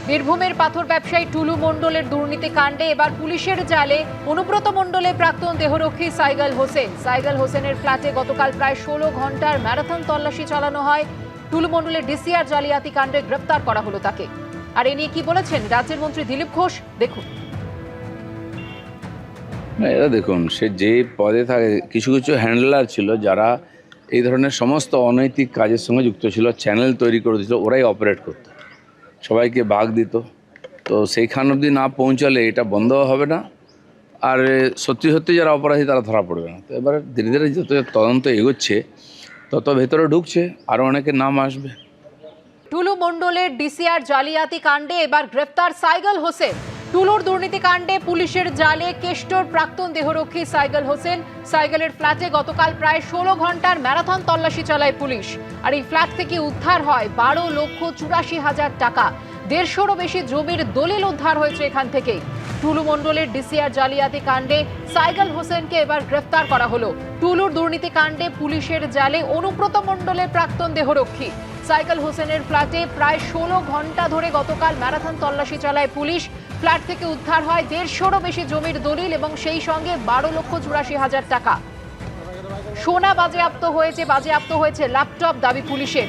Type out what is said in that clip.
বীরভূমের পাথর ব্যবসায়ী টুলু মণ্ডলের দুর্নীতি কাণ্ডে এবার পুলিশের জালে অনুব্রত মণ্ডলের প্রাক্তন দেহরক্ষী সাইগাল হোসেন। সাইগাল হোসেনের ফ্ল্যাটে গতকাল প্রায় 16 ঘন্টার ম্যারাথন তল্লাশি চালানো হয়। টুলু মণ্ডলের ডিসিআর জালিয়াতি কাণ্ডে গ্রেফতার করা হলো তাকে। আর এ নিয়ে কি বলেছেন রাজ্যের মন্ত্রী দিলীপ ঘোষ, দেখুন। এরা দেখুন, সে যে পদে থাকে, কিছু কিছু হ্যান্ডলার ছিল যারা এই ধরনের সমস্ত অনৈতিক কাজের সঙ্গে যুক্ত ছিল, চ্যানেল তৈরি করে দিয়েছিল, ওরাই অপারেট করতো, সবাইকে ভাগ দিত। তো সেইখান অবধি না পৌঁছালে এটা বন্ধ হবে না, আর সত্যি সত্যি যারা অপরাধী তারা ধরা পড়বে না। তো এবারে ধীরে ধীরে যত তদন্ত এগোচ্ছে তত ভেতরে ঢুকছে, আরও অনেকের নাম আসবে। টুলু মণ্ডলের ডিসিআর জালিয়াতি কাণ্ডে এবার গ্রেফতার সাইগাল হোসেন। টুলুর দুর্নীতি কাণ্ডে পুলিশের জালে কেষ্টর প্রাক্তন দেহরক্ষী সাইগাল হোসেন। সাইগালের ফ্ল্যাটে গতকাল প্রায় 16 ঘন্টার ম্যারাথন তল্লাশি চালায় পুলিশ। আর এই ফ্ল্যাট থেকে উদ্ধার হয় 12,84,000 টাকা। 150-রও বেশি জমির দলিল উদ্ধার হয়েছে এখান থেকে। টুলু মণ্ডলের ডিসিআর জালিয়াতি কাণ্ডে সাইগাল হোসেনকে এবার গ্রেফতার করা হলো। টুলুর দুর্নীতি কাণ্ডে পুলিশের জালে অনুব্রত মণ্ডলের প্রাক্তন দেহরক্ষী সাইগাল হোসেনের ফ্ল্যাটে প্রায় 16 ঘন্টা ধরে গতকাল ম্যারাথন তল্লাশি চালায় পুলিশ। ফ্ল্যাট থেকে উদ্ধার হয় 150-রও বেশি জমির দলিল এবং সেই সঙ্গে 12,84,000 টাকা। সোনা বাজেয়াপ্ত হয়েছে ল্যাপটপ দাবি পুলিশের।